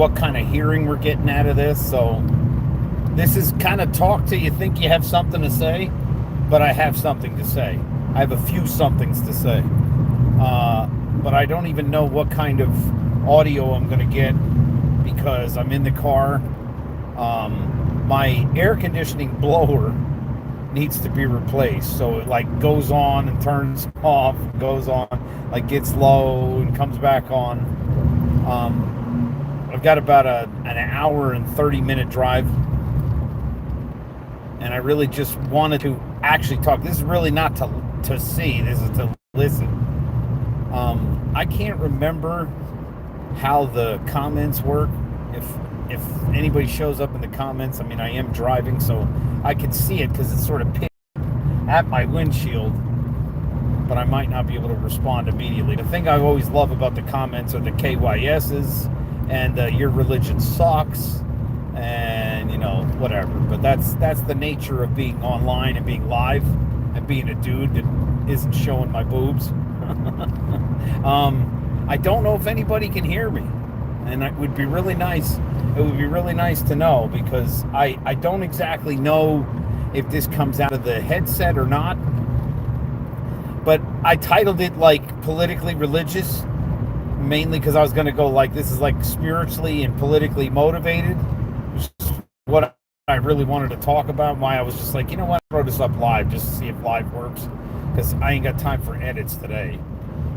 what kind of hearing we're getting out of this. So this is kind of talk till you think you have something to say, but I have something to say. I have a few somethings to say. But I don't even know what kind of audio I'm going to get because I'm in the car. My air conditioning blower needs to be replaced, so it like goes on and turns off, goes on, like gets low and comes back on. I've got about an hour and 30-minute drive, and I really just wanted to actually talk. This is really not to see, this is to listen. I can't remember how the comments work. If anybody shows up in the comments, I mean, I am driving, so I can see it because it's sort of picked at my windshield, but I might not be able to respond immediately. The thing I always love about the comments are the KYS's and your religion sucks and, you know, whatever. But that's the nature of being online and being live and being a dude that isn't showing my boobs. I don't know if anybody can hear me, and it would be really nice. It would be really nice to know, because I don't exactly know if this comes out of the headset or not. But I titled it like politically religious, mainly because I was going to go like, this is like spiritually and politically motivated, which is what I really wanted to talk about. Why I was just like, you know what, throw this up live just to see if live works, because I ain't got time for edits today.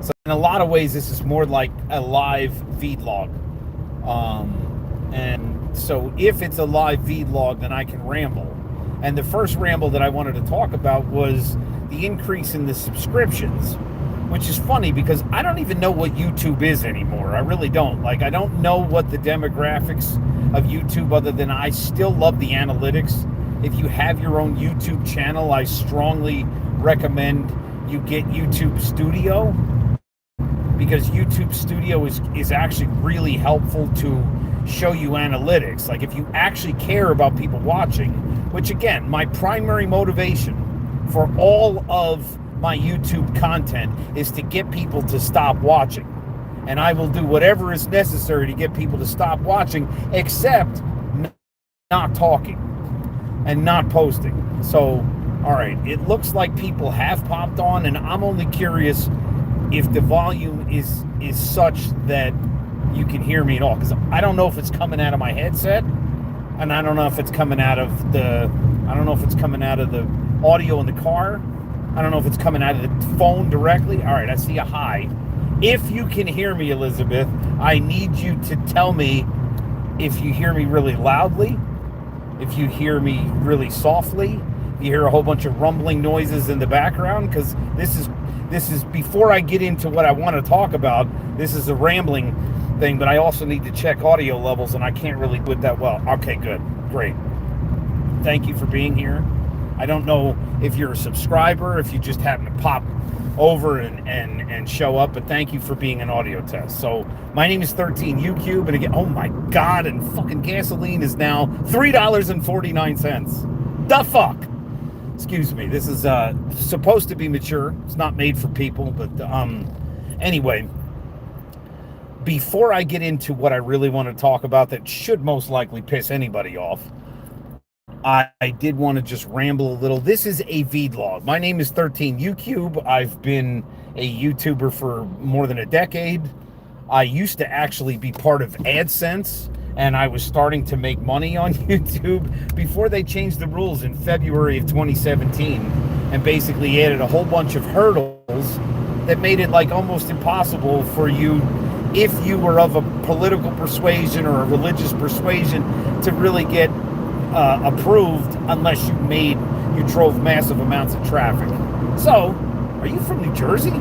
So in a lot of ways, this is more like a live vlog. And so if it's a live vlog, then I can ramble. And the first ramble that I wanted to talk about was the increase in the subscriptions, which is funny because I don't even know what YouTube is anymore. I really don't. Like, I don't know what the demographics of YouTube, other than I still love the analytics. If you have your own YouTube channel, I strongly recommend you get YouTube Studio, because YouTube Studio is actually really helpful to show you analytics. Like, if you actually care about people watching, which again, my primary motivation for all of my YouTube content is to get people to stop watching. And I will do whatever is necessary to get people to stop watching, except not talking and not posting. So, all right, it looks like people have popped on, and I'm only curious if the volume is such that you can hear me at all, because I don't know if it's coming out of my headset, and I don't know if it's coming out of the audio in the car. I don't know if it's coming out of the phone directly. All right, I see a hi. If you can hear me, Elizabeth, I need you to tell me if you hear me really loudly, if you hear me really softly, if you hear a whole bunch of rumbling noises in the background, because this is before I get into what I want to talk about. This is a rambling thing, but I also need to check audio levels, and I can't really do it that well. Okay, good, great. Thank you for being here. I don't know if you're a subscriber, if you just happen to pop over and show up, but thank you for being an audio test. So my name is 13Ucube, and again, oh my God, and fucking gasoline is now $3.49. The fuck? Excuse me. This is supposed to be mature. It's not made for people, but anyway, before I get into what I really want to talk about that should most likely piss anybody off, I did want to just ramble a little. This is a vlog. My name is 13Ucube. I've been a YouTuber for more than a decade. I used to actually be part of AdSense, and I was starting to make money on YouTube before they changed the rules in February of 2017 and basically added a whole bunch of hurdles that made it like almost impossible for you, if you were of a political persuasion or a religious persuasion, to really get approved unless you drove massive amounts of traffic. So, are you from New Jersey?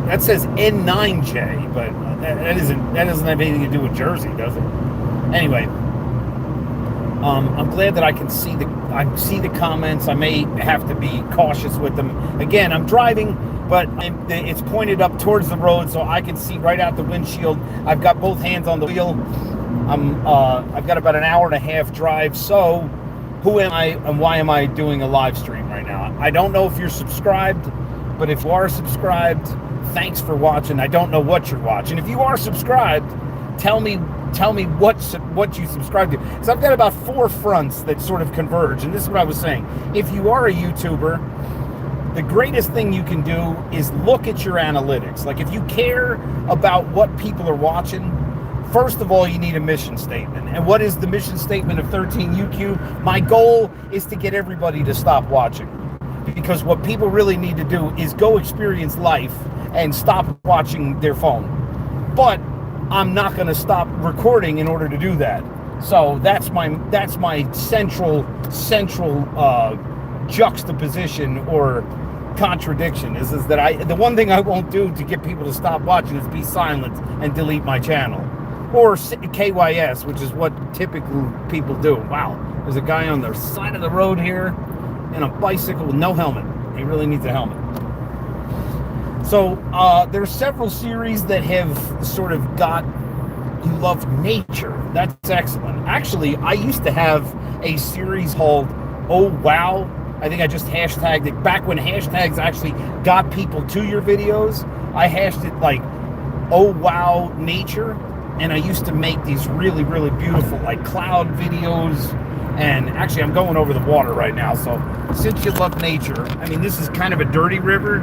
That says N9J, but that doesn't have anything to do with Jersey, does it? Anyway, I'm glad that I can see the comments. I may have to be cautious with them. Again, I'm driving, but it's pointed up towards the road, so I can see right out the windshield. I've got both hands on the wheel. I've got about an hour and a half drive. So, who am I and why am I doing a live stream right now? I don't know if you're subscribed, but if you are subscribed, thanks for watching. I don't know what you're watching. If you are subscribed, tell me what you subscribe to. Because I've got about 4 fronts that sort of converge. And this is what I was saying. If you are a YouTuber, the greatest thing you can do is look at your analytics. Like, if you care about what people are watching, first of all, you need a mission statement. And what is the mission statement of 13Ucube? My goal is to get everybody to stop watching. Because what people really need to do is go experience life and stop watching their phone. But I'm not going to stop recording in order to do that. So that's my central juxtaposition or contradiction is that the one thing I won't do to get people to stop watching is be silent and delete my channel, or KYS, which is what typical people do. Wow, there's a guy on the side of the road here in a bicycle with no helmet. He really needs a helmet. So there's several series that have sort of got, you love nature. That's excellent. Actually, I used to have a series called Oh Wow. I think I just hashtagged it. Back when hashtags actually got people to your videos, I hashed it like Oh Wow Nature. And I used to make these really, really beautiful like cloud videos. And actually, I'm going over the water right now. So since you love nature, I mean, this is kind of a dirty river,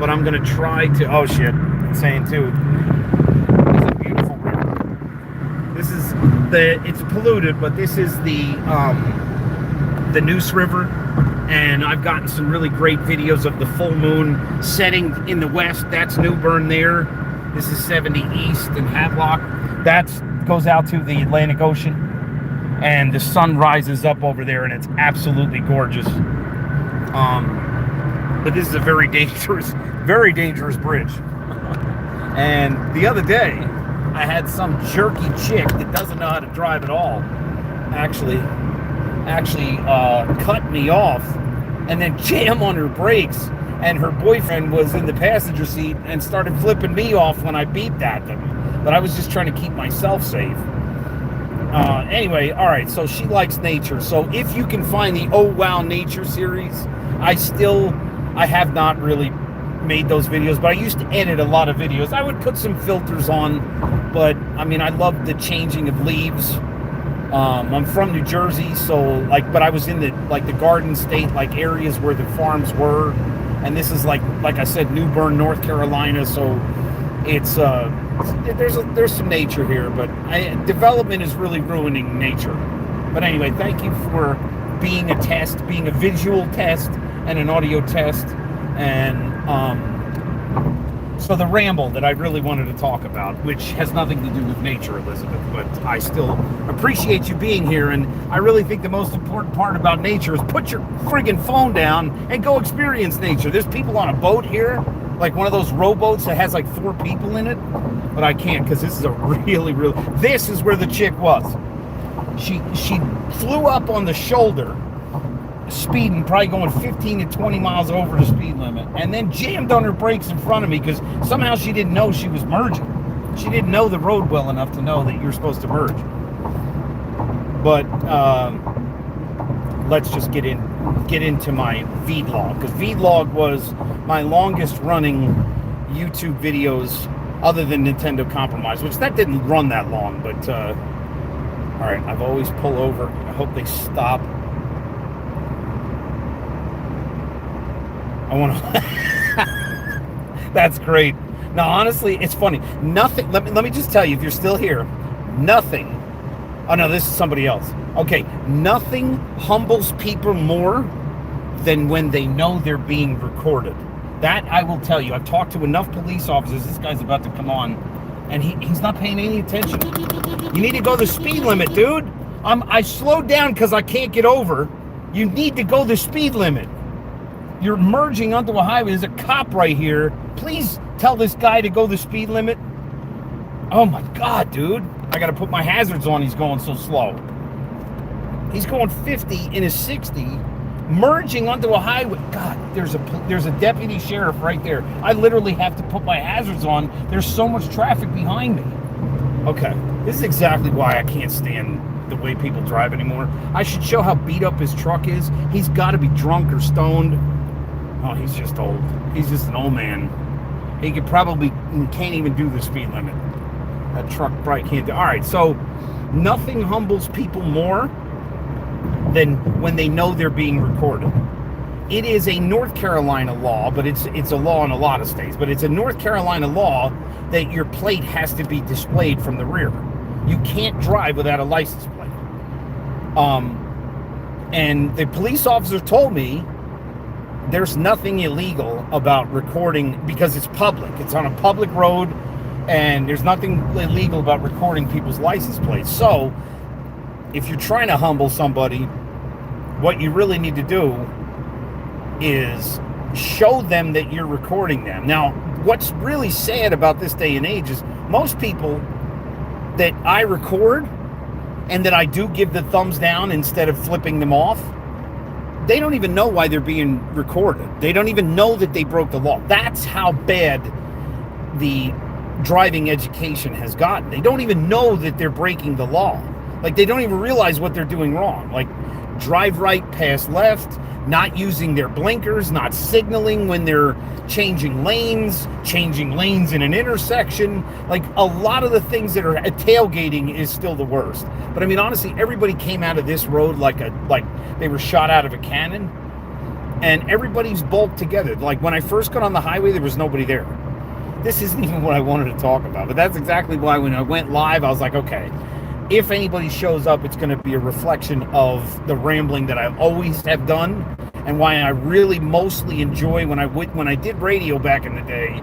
but I'm going to try to, oh shit, it's saying too. It's a beautiful river. This is it's polluted, but this is the Neuse River. And I've gotten some really great videos of the full moon setting in the west. That's New Bern there. This is 70 East and Havelock. That goes out to the Atlantic Ocean. And the sun rises up over there, and it's absolutely gorgeous. But this is a very dangerous bridge. And the other day, I had some jerky chick that doesn't know how to drive at all actually cut me off and then jam on her brakes. And her boyfriend was in the passenger seat and started flipping me off when I beeped at them. But I was just trying to keep myself safe. Anyway, all right, so she likes nature. So if you can find the Oh Wow Nature series, I have not really made those videos, but I used to edit a lot of videos. I would put some filters on, but I mean, I love the changing of leaves. I'm from New Jersey, so but I was in the Garden State areas where the farms were, and this is like I said, New Bern, North Carolina. So it's there's some nature here, but development is really ruining nature. But anyway, thank you for being a visual test and an audio test. And so the ramble that I really wanted to talk about, which has nothing to do with nature, Elizabeth, but I still appreciate you being here. And I really think the most important part about nature is put your friggin' phone down and go experience nature. There's people on a boat here, like one of those rowboats that has 4 people in it, but I can't because this is this is where the chick was. She flew up on the shoulder, speeding, probably going 15 to 20 miles over the speed limit, and then jammed on her brakes in front of me because somehow she didn't know she was merging. She didn't know the road well enough to know that you're supposed to merge. But let's just get into my vlog, because vlog was my longest running YouTube videos other than Nintendo Compromise, which that didn't run that long. But all right, I've always pull over. I hope they stop. I want to. That's great. Now, honestly, it's funny. Nothing. Let me just tell you, if you're still here, nothing. Oh no, this is somebody else. Okay, nothing humbles people more than when they know they're being recorded. That I will tell you. I've talked to enough police officers. This guy's about to come on, and he's not paying any attention. You need to go the speed limit, dude. I slowed down because I can't get over. You need to go the speed limit. You're merging onto a highway. There's a cop right here. Please tell this guy to go the speed limit. Oh my God, dude. I got to put my hazards on. He's going so slow. He's going 50 in a 60, merging onto a highway. God, there's a deputy sheriff right there. I literally have to put my hazards on. There's so much traffic behind me. Okay, this is exactly why I can't stand the way people drive anymore. I should show how beat up his truck is. He's got to be drunk or stoned. Oh, he's just old. He's just an old man. He can't even do the speed limit. That truck probably can't do. All right, so nothing humbles people more than when they know they're being recorded. It is a North Carolina law, but it's a law in a lot of states, but it's a North Carolina law that your plate has to be displayed from the rear. You can't drive without a license plate. And the police officer told me there's nothing illegal about recording because it's public. It's on a public road, and there's nothing illegal about recording people's license plates. So if you're trying to humble somebody, what you really need to do is show them that you're recording them. Now, what's really sad about this day and age is most people that I record and that I do give the thumbs down instead of flipping them off, they don't even know why they're being recorded. They don't even know that they broke the law. That's how bad the driving education has gotten. They don't even know that they're breaking the law. Like, they don't even realize what they're doing wrong. Like, drive right, pass left, not using their blinkers, not signaling when they're changing lanes in an intersection. Like, a lot of the things that are tailgating is still the worst. But I mean, honestly, everybody came out of this road like they were shot out of a cannon, and everybody's bulked together. Like, when I first got on the highway, there was nobody there. This isn't even what I wanted to talk about, but that's exactly why when I went live, I was like, okay, if anybody shows up, it's going to be a reflection of the rambling that I always have done, and why I really mostly enjoy when I did radio back in the day.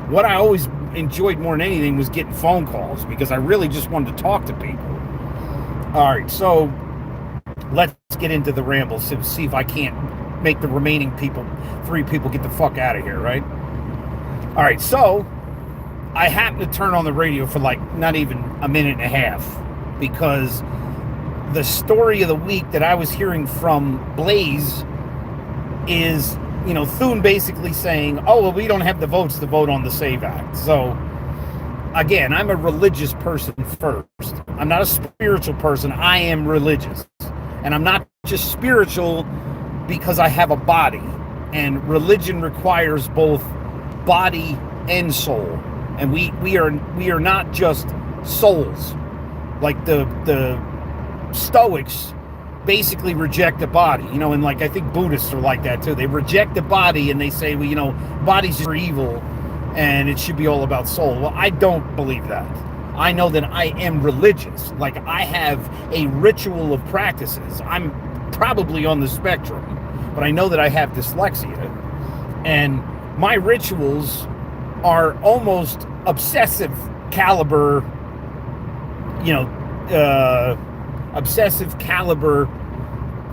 What I always enjoyed more than anything was getting phone calls, because I really just wanted to talk to people. All right, so let's get into the ramble. See if I can't make the remaining 3 people get the fuck out of here, right? All right, so I happened to turn on the radio for like not even a minute and a half, because the story of the week that I was hearing from Blaze is, Thune basically saying, oh, well, we don't have the votes to vote on the SAVE Act. So, again, I'm a religious person first. I'm not a spiritual person. I am religious. And I'm not just spiritual because I have a body. And religion requires both body and soul. And we are not just souls. Like the Stoics basically reject the body, and like I think Buddhists are like that too. They reject the body and they say, well, bodies are evil and it should be all about soul. Well, I don't believe that. I know that I am religious. Like, I have a ritual of practices. I'm probably on the spectrum, but I know that I have dyslexia, and my rituals are almost obsessive caliber,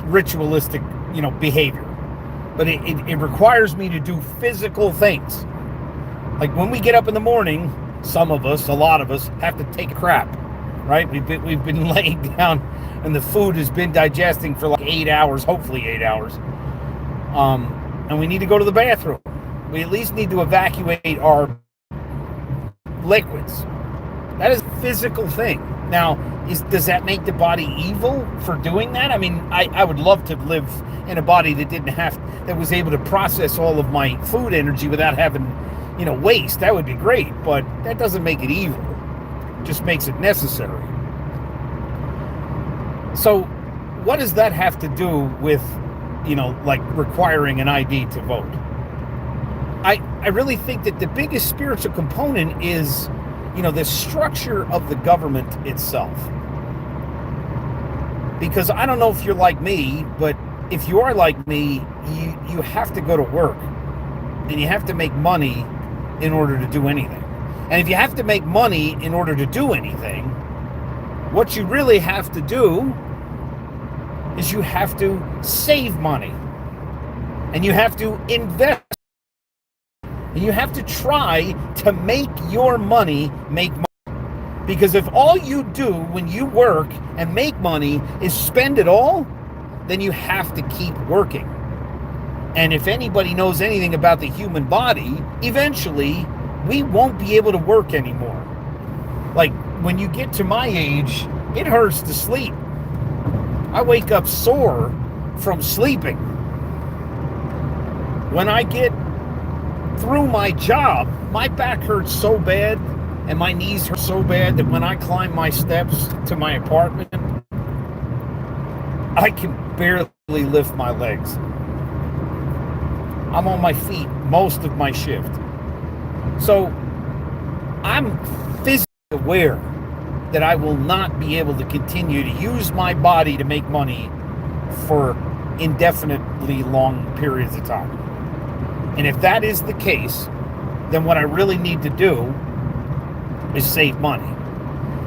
ritualistic, behavior. But it requires me to do physical things. Like, when we get up in the morning, some of us, a lot of us, have to take a crap, right? We've been laying down, and the food has been digesting for like 8 hours, hopefully 8 hours. And we need to go to the bathroom. We at least need to evacuate our liquids. That is a physical thing. Now, does that make the body evil for doing that? I mean, I would love to live in a body that was able to process all of my food energy without having, waste. That would be great, but that doesn't make it evil. It just makes it necessary. So, what does that have to do with, like requiring an ID to vote? I really think that the biggest spiritual component is, the structure of the government itself. Because I don't know if you're like me, but if you are like me, you have to go to work and you have to make money in order to do anything. And if you have to make money in order to do anything, what you really have to do is you have to save money, and you have to invest, and you have to try to make your money make money. Because if all you do when you work and make money is spend it all, then you have to keep working. And if anybody knows anything about the human body, eventually we won't be able to work anymore. Like, when you get to my age, it hurts to sleep. I wake up sore from sleeping. When I get through my job, my back hurts so bad, and my knees hurt so bad that when I climb my steps to my apartment, I can barely lift my legs. I'm on my feet most of my shift. So I'm physically aware that I will not be able to continue to use my body to make money for indefinitely long periods of time. And if that is the case, then what I really need to do is save money.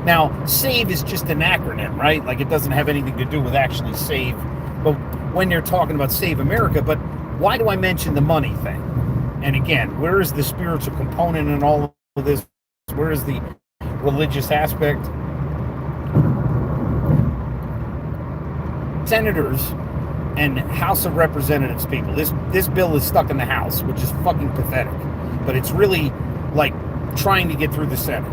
Now, SAVE is just an acronym, right? Like, it doesn't have anything to do with actually save, but when you're talking about Save America. But why do I mention the money thing? And again, where is the spiritual component in all of this? Where is the religious aspect? Senators and House of Representatives people, this bill is stuck in the House, which is fucking pathetic. But it's really like trying to get through the Senate.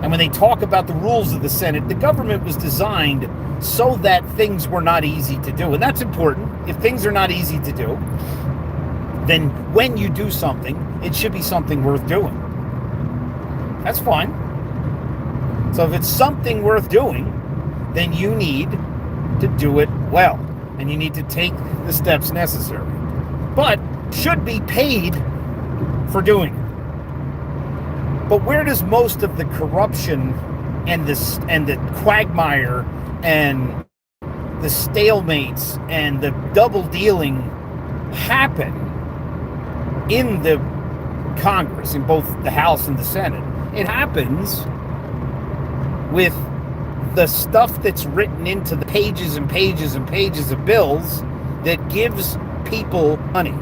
And when they talk about the rules of the Senate, the government was designed so that things were not easy to do. And that's important. If things are not easy to do, then when you do something, it should be something worth doing. That's fine. So if it's something worth doing, then you need to do it well. And you need to take the steps necessary. But should be paid for doing it. But where does most of the corruption and the quagmire and the stalemates and the double dealing happen in the Congress, in both the House and the Senate? It happens with the stuff that's written into the pages and pages and pages of bills that gives people money,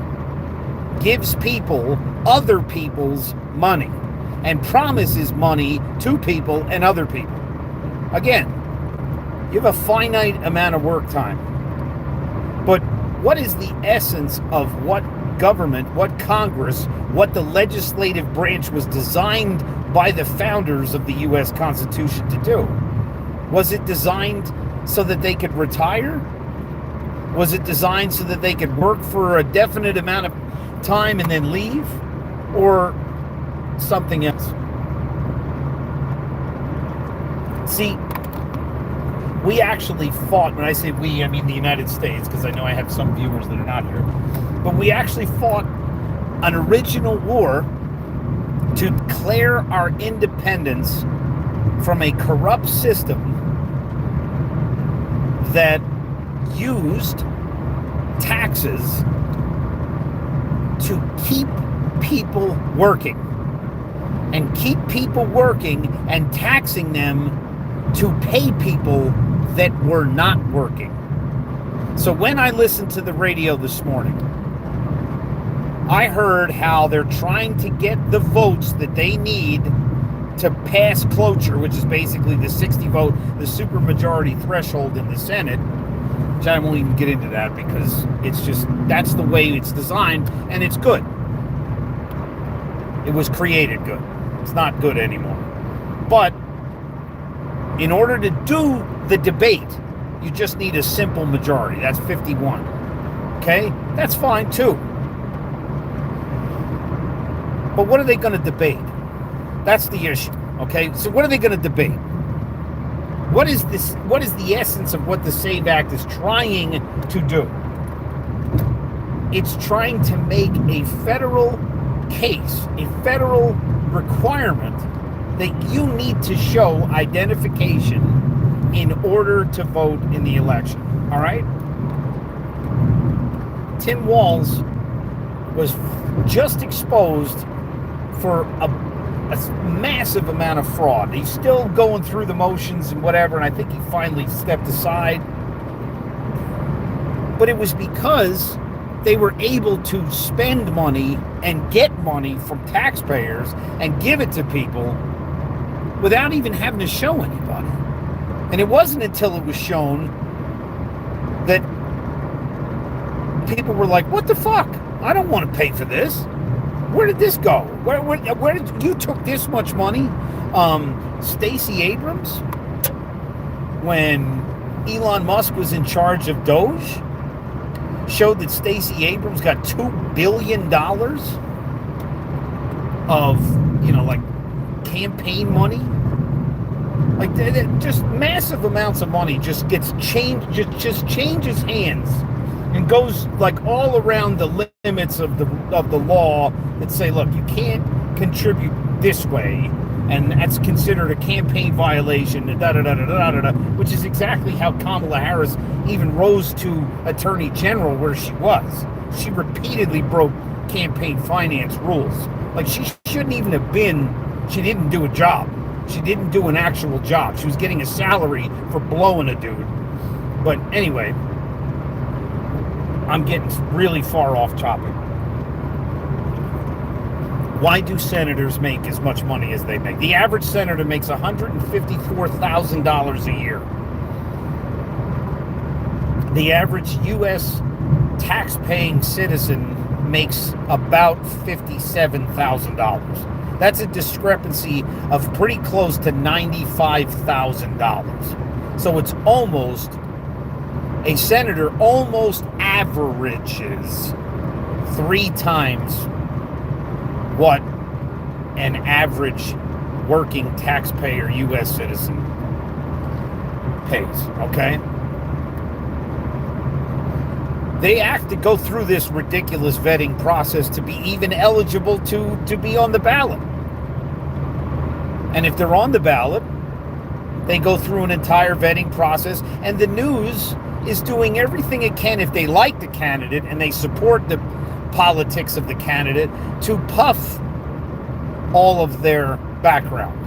gives people other people's money, and promises money to people and other people. Again, you have a finite amount of work time. But what is the essence of what government, what Congress, what the legislative branch was designed by the founders of the U.S. Constitution to do? Was it designed so that they could retire? Was it designed so that they could work for a definite amount of time and then leave? Or something else? See, we actually fought, when I say we, I mean the United States, because I know I have some viewers that are not here, but we actually fought an original war to declare our independence from a corrupt system that used taxes to keep people working and keep people working and taxing them to pay people that were not working. So when I listened to the radio this morning, I heard how they're trying to get the votes that they need to pass cloture, which is basically the 60 vote, the supermajority threshold in the Senate, which I won't even get into that because it's just, that's the way it's designed, and it's good. It was created good. It's not good anymore. But in order to do the debate, you just need a simple majority. That's 51. Okay? That's fine too. But what are they going to debate? That's the issue. Okay? So what are they going to debate? What is this? What is the essence of what the SAVE Act is trying to do? It's trying to make a federal case, a federal requirement that you need to show identification in order to vote in the election. All right? Tim Walz was just exposed for a massive amount of fraud. He's still going through the motions and whatever, and I think he finally stepped aside. But it was because they were able to spend money and get money from taxpayers and give it to people without even having to show anybody. And it wasn't until it was shown that people were like, what the fuck? I don't want to pay for this. Where did this go? Where did you took this much money? Stacey Abrams, when Elon Musk was in charge of Doge, showed that Stacey Abrams got $2 billion of, like campaign money, like just massive amounts of money just gets changed, just changes hands and goes like all around the limits of the law that say, look, you can't contribute this way, and that's considered a campaign violation, which is exactly how Kamala Harris even rose to Attorney General where she was. She repeatedly broke campaign finance rules. Like, she shouldn't even have been, she didn't do a job. She didn't do an actual job. She was getting a salary for blowing a dude. But anyway, I'm getting really far off topic. Why do senators make as much money as they make? The average senator makes $154,000 a year. The average U.S. tax-paying citizen makes about $57,000. That's a discrepancy of pretty close to $95,000. So it's almost, a senator almost averages 3 times what an average working taxpayer U.S. citizen pays, okay? They have to go through this ridiculous vetting process to be even eligible to be on the ballot. And if they're on the ballot, they go through an entire vetting process, and the news is doing everything it can, if they like the candidate and they support the politics of the candidate, to puff all of their background.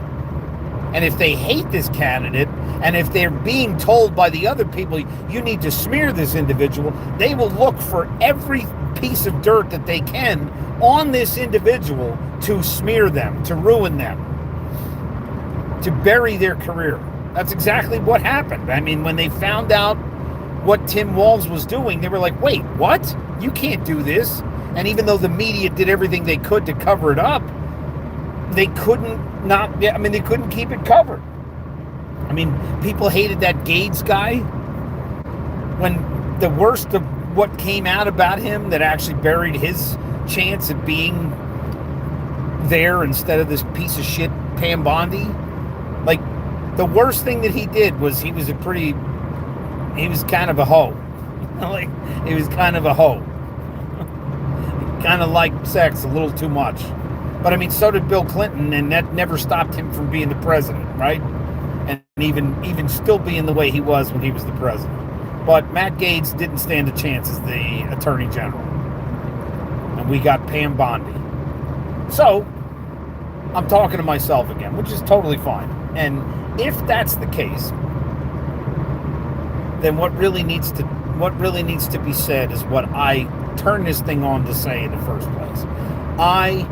And if they hate this candidate, and if they're being told by the other people, you need to smear this individual, they will look for every piece of dirt that they can on this individual to smear them, to ruin them, to bury their career. That's exactly what happened. I mean, when they found out what Tim Walz was doing, they were like, wait, what? You can't do this. And even though the media did everything they could to cover it up, they couldn't they couldn't keep it covered. I mean, people hated that Gates guy. When the worst of what came out about him that actually buried his chance of being there instead of this piece of shit Pam Bondi. Like, the worst thing that he did was he was kind of a hoe. Like, he was kind of a hoe. Kind of liked sex a little too much. But I mean, so did Bill Clinton, and that never stopped him from being the president, right? And even still being the way he was when he was the president. But Matt Gaetz didn't stand a chance as the Attorney General. And we got Pam Bondi. So, I'm talking to myself again, which is totally fine. And if that's the case, then what really needs to be said is what I turned this thing on to say in the first place. I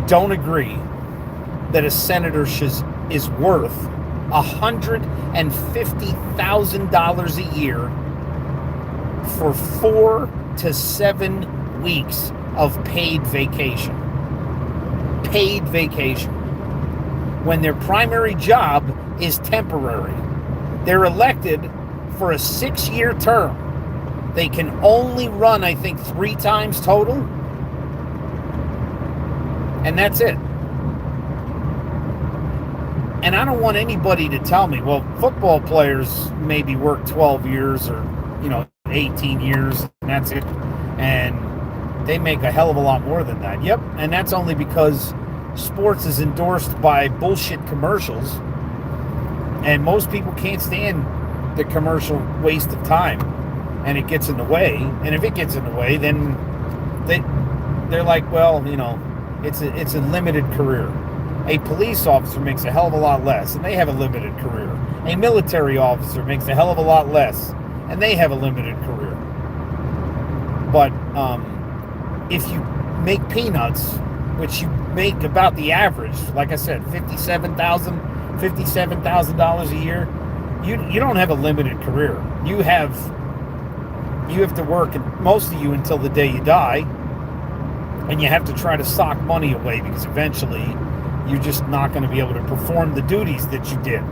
don't agree that a senator is worth $150,000 a year for 4 to 7 weeks of paid vacation. Paid vacation. When their primary job is temporary. They're elected for a 6-year term. They can only run, I think, 3 times total. And that's it. And I don't want anybody to tell me, well, football players maybe work 12 years or, 18 years, and that's it. And they make a hell of a lot more than that. Yep. And that's only because sports is endorsed by bullshit commercials. And most people can't stand the commercial waste of time. And it gets in the way. And if it gets in the way, then they're like, well, it's a limited career. A police officer makes a hell of a lot less, and they have a limited career. A military officer makes a hell of a lot less, and they have a limited career. But if you make peanuts, which you make about the average, like I said, $57,000 a year, you don't have a limited career. You have to work, most of you, until the day you die, and you have to try to sock money away because eventually you're just not going to be able to perform the duties that you did.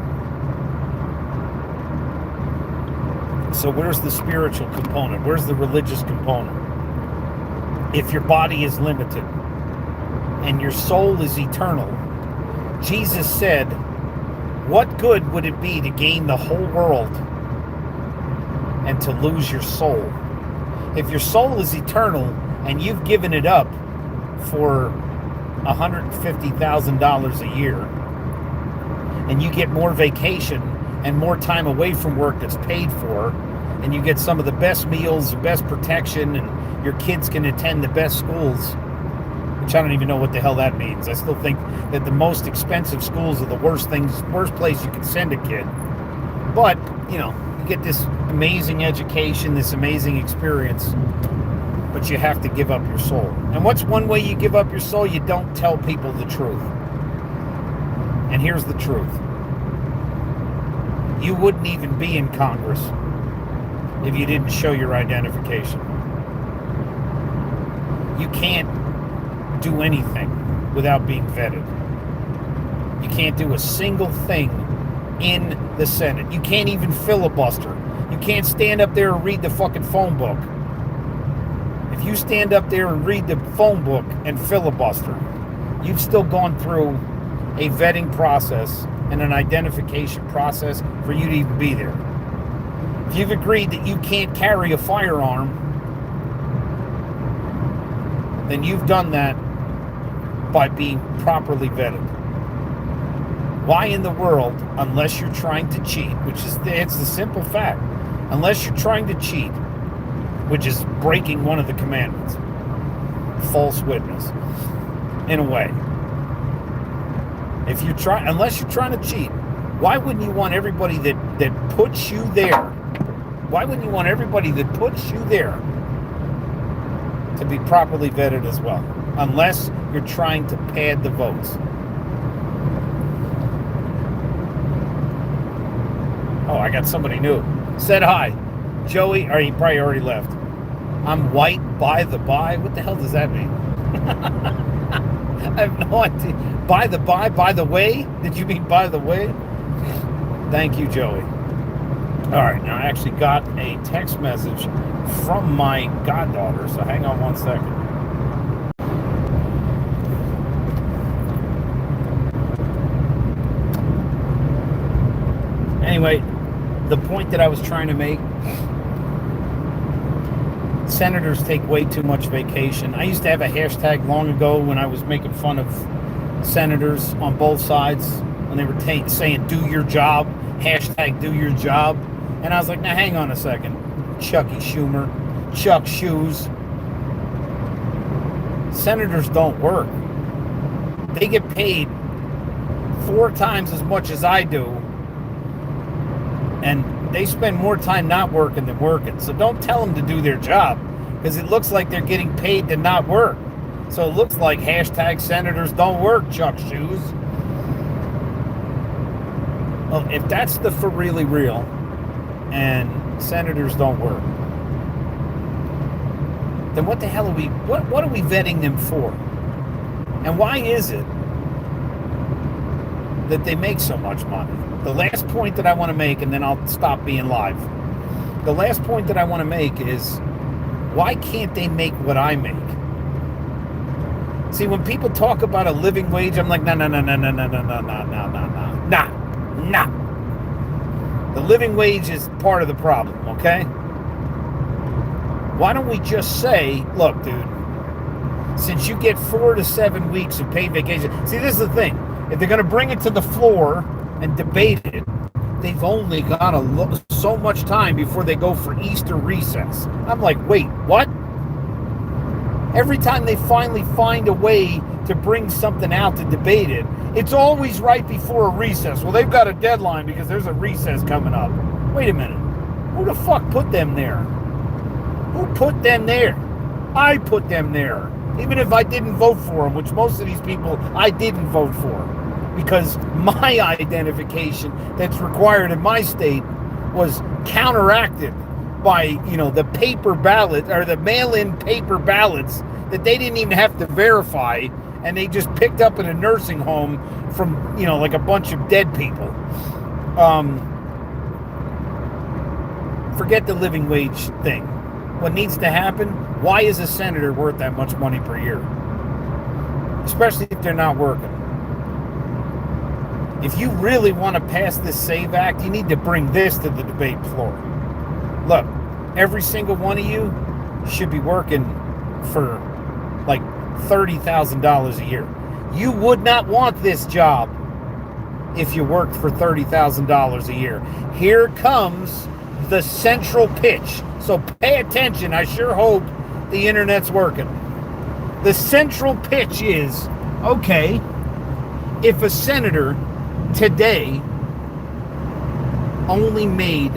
So where's the spiritual component? Where's the religious component? If your body is limited, and your soul is eternal, Jesus said, what good would it be to gain the whole world and to lose your soul? If your soul is eternal and you've given it up for $150,000 a year, and you get more vacation and more time away from work that's paid for, and you get some of the best meals, the best protection, and your kids can attend the best schools, which I don't even know what the hell that means. I still think that the most expensive schools are the worst place you can send a kid. But, you get this amazing education, this amazing experience, but you have to give up your soul. And what's one way you give up your soul? You don't tell people the truth. And here's the truth. You wouldn't even be in Congress if you didn't show your identification. You can't do anything without being vetted. You can't do a single thing in the Senate. You can't even filibuster. You can't stand up there and read the fucking phone book. If you stand up there and read the phone book and filibuster, you've still gone through a vetting process and an identification process for you to even be there. If you've agreed that you can't carry a firearm, then you've done that by being properly vetted. Why in the world, unless you're trying to cheat, it's the simple fact, unless you're trying to cheat, which is breaking one of the commandments, false witness, in a way. Unless you're trying to cheat, why wouldn't you want everybody that puts you there? Why wouldn't you want everybody that puts you there to be properly vetted as well? Unless you're trying to pad the votes. Oh, I got somebody new. Said hi. Joey, or he probably already left. I'm white by the by. What the hell does that mean? I have no idea. By the way? Did you mean by the way? Thank you, Joey. All right, now I actually got a text message from my goddaughter, so hang on one second. Anyway, the point that I was trying to make, senators take way too much vacation. I used to have a hashtag long ago when I was making fun of senators on both sides, when they were saying, do your job, hashtag do your job. And I was like, now hang on a second. Chucky Schumer, Chuck Shoes. Senators don't work. They get paid 4 times as much as I do. And they spend more time not working than working. So don't tell them to do their job, because it looks like they're getting paid to not work. So it looks like hashtag senators don't work, Chuck Shoes. Well, if that's the for really real, and senators don't work, then what the hell are what are we vetting them for? And why is it that they make so much money? The last point that I want to make, and then I'll stop being live. The last point that I want to make is, why can't they make what I make? See, when people talk about a living wage, I'm like, no. The living wage is part of the problem, okay? Why don't we just say, look, dude, since you get 4 to 7 weeks of paid vacation. See, this is the thing. If they're going to bring it to the floor and debate it, they've only got so much time before they go for Easter recess. I'm like, wait, what? Every time they finally find a way to bring something out to debate it, it's always right before a recess. Well, they've got a deadline because there's a recess coming up. Wait a minute. Who the fuck put them there? Who put them there? I put them there. Even if I didn't vote for them, which most of these people I didn't vote for, because my identification that's required in my state was counteracted by, the paper ballot, or the mail-in paper ballots that they didn't even have to verify, and they just picked up in a nursing home from, like a bunch of dead people. Forget the living wage thing. What needs to happen? Why is a senator worth that much money per year? especially if they're not working. If you really want to pass this SAVE Act, you need to bring this to the debate floor. Look, every single one of you should be working for like $30,000 a year. You would not want this job if you worked for $30,000 a year. Here comes the central pitch. So pay attention. I sure hope the internet's working. The central pitch is, okay, if a senator today only made,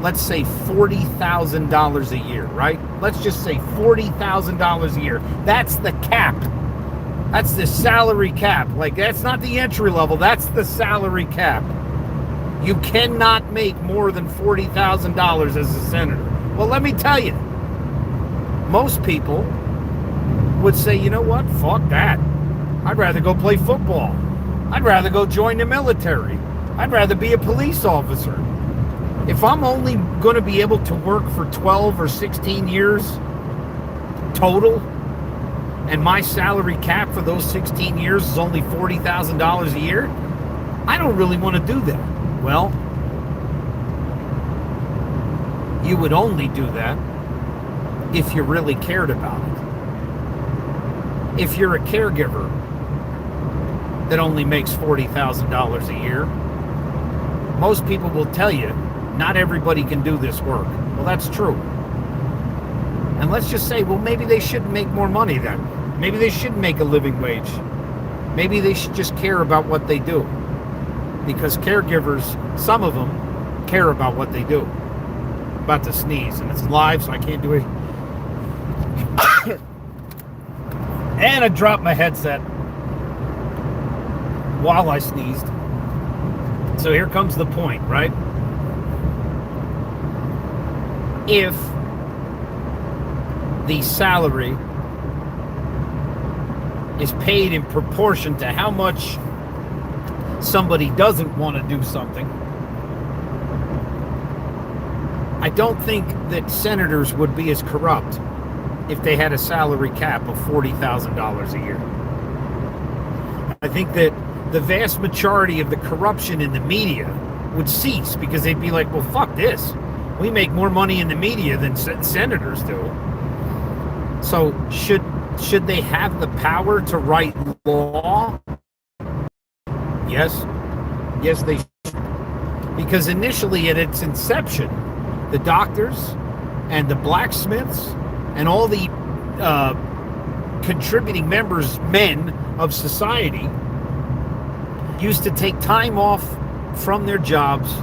let's say, $40,000 a year, right? Let's just say $40,000 a year. That's the cap. That's the salary cap. Like, that's not the entry level. That's the salary cap. You cannot make more than $40,000 as a senator. Well, let me tell you, most people would say, you know what? Fuck that. I'd rather go play football. I'd rather go join the military. I'd rather be a police officer. If I'm only going to be able to work for 12 or 16 years total, and my salary cap for those 16 years is only $40,000 a year, I don't really want to do that. Well, you would only do that if you really cared about it. If you're a caregiver that only makes $40,000 a year, most people will tell you not everybody can do this work. Well, that's true. And let's just say, well, maybe they shouldn't make more money then. Maybe they shouldn't make a living wage. Maybe they should just care about what they do. Because caregivers, some of them, care about what they do. I'm about to sneeze, and it's live, so I can't do it. And I dropped my headset while I sneezed. So here comes the point, right? If the salary is paid in proportion to how much somebody doesn't want to do something, I don't think that senators would be as corrupt if they had a salary cap of $40,000 a year. I think that the vast majority of the corruption in the media would cease because they'd be like, well, fuck this. We make more money in the media than senators do. So should they have the power to write law? Yes. Yes, they should. Because initially at its inception, the doctors and the blacksmiths and all the contributing members, men of society, used to take time off from their jobs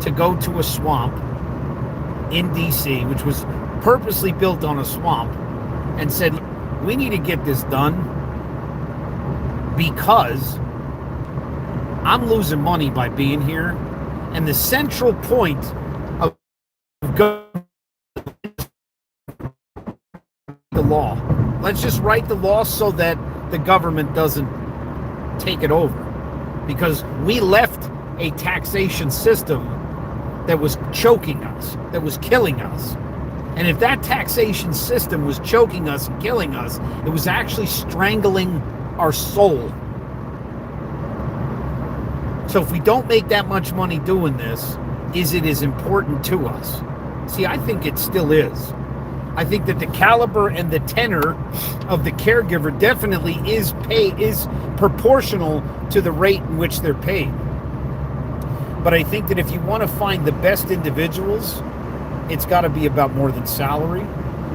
to go to a swamp in DC, which was purposely built on a swamp, and said, we need to get this done because I'm losing money by being here. And the central point of the law, let's just write the law so that the government doesn't take it over. Because we left a taxation system that was choking us, that was killing us. And if that taxation system was choking us and killing us, it was actually strangling our soul. So if we don't make that much money doing this, is it as important to us? See, I think it still is. I think that the caliber and the tenor of the caregiver definitely is proportional to the rate in which they're paid. But I think that if you want to find the best individuals, it's got to be about more than salary.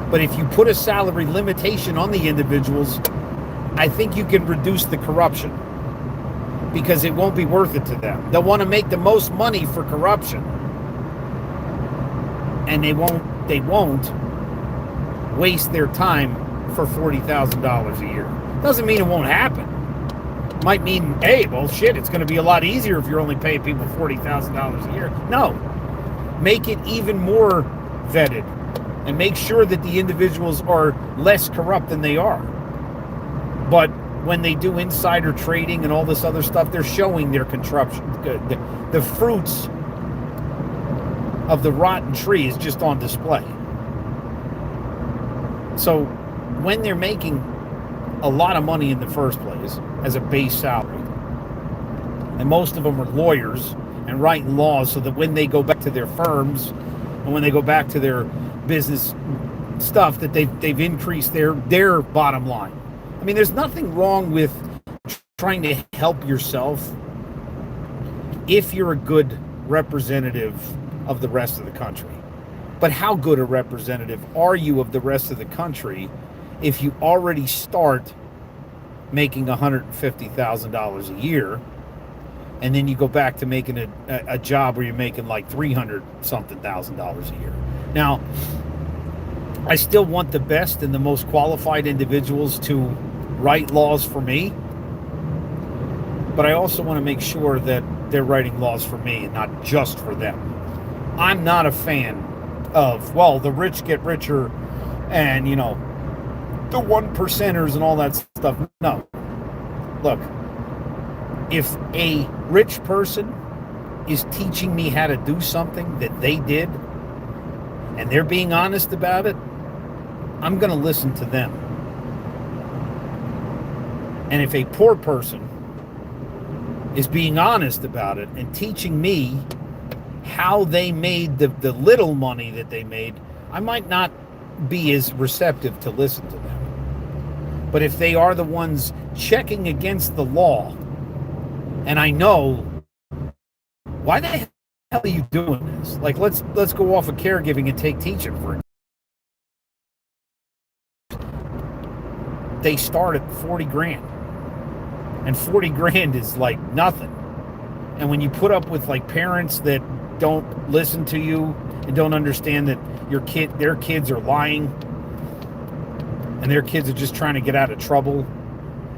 But if you put a salary limitation on the individuals, I think you can reduce the corruption because it won't be worth it to them. They'll want to make the most money for corruption. And they won't waste their time for $40,000 a year. Doesn't mean it won't happen. Might mean, hey, well, shit, it's going to be a lot easier if you're only paying people $40,000 a year. No. Make it even more vetted and make sure that the individuals are less corrupt than they are. But when they do insider trading and all this other stuff, they're showing their corruption. The fruits of the rotten tree is just on display. So when they're making a lot of money in the first place as a base salary. And most of them are lawyers and writing laws so that when they go back to their firms and when they go back to their business stuff, that they've increased their bottom line. I mean, there's nothing wrong with trying to help yourself if you're a good representative of the rest of the country. But how good a representative are you of the rest of the country if you already start making $150,000 a year, and then you go back to making a job where you're making like $300-something thousand a year? Now, I still want the best and the most qualified individuals to write laws for me, but I also want to make sure that they're writing laws for me and not just for them. I'm not a fan of, well, the rich get richer and, you know, the 1%ers and all that stuff. No. Look, if a rich person is teaching me how to do something that they did and they're being honest about it, I'm going to listen to them. And if a poor person is being honest about it and teaching me how they made the little money that they made, I might not be as receptive to listen to them. But if they are the ones checking against the law, and I know, why the hell are you doing this? Like, let's go off of caregiving and take teaching for it. They start at 40 grand. And 40 grand is like nothing. And when you put up with like parents that don't listen to you and don't understand that their kids are lying, and their kids are just trying to get out of trouble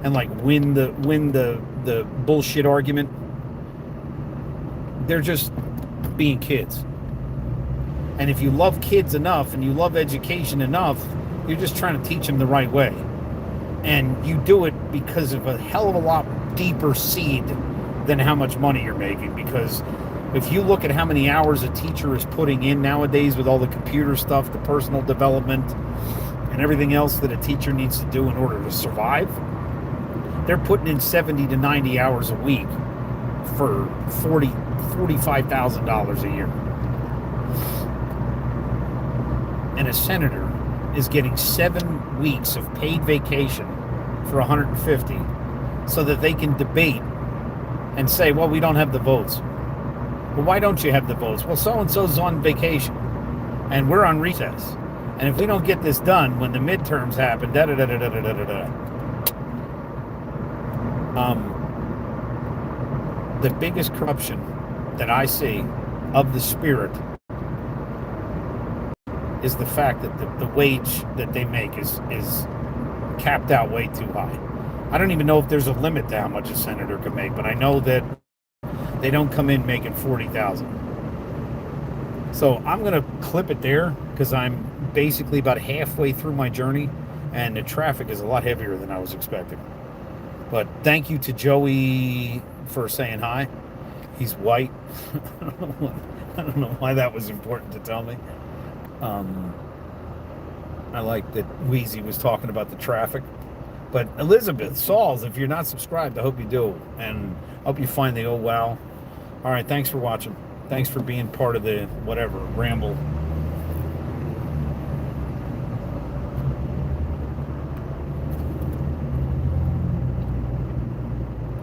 and like win the bullshit argument, they're just being kids. And if you love kids enough and you love education enough, you're just trying to teach them the right way. And you do it because of a hell of a lot deeper seed than how much money you're making. Because if you look at how many hours a teacher is putting in nowadays with all the computer stuff, the personal development, and everything else that a teacher needs to do in order to survive, they're putting in 70 to 90 hours a week for $45,000 a year. And a senator is getting 7 weeks of paid vacation for 150 so that they can debate and say, well, we don't have the votes. Well, why don't you have the votes? Well, so-and-so's on vacation and we're on recess. And if we don't get this done when the midterms happen, the biggest corruption that I see of the spirit is the fact that the wage that they make is capped out way too high. I don't even know if there's a limit to how much a senator can make, but I know that they don't come in making $40,000. So I'm going to clip it there because I'm basically about halfway through my journey and the traffic is a lot heavier than I was expecting. But thank you to Joey for saying hi. He's white. I don't know why that was important to tell me. I like that Wheezy was talking about the traffic. But Elizabeth Sauls, if you're not subscribed, I hope you do. And I hope you find the oh wow. All right, thanks for watching. Thanks for being part of the whatever ramble.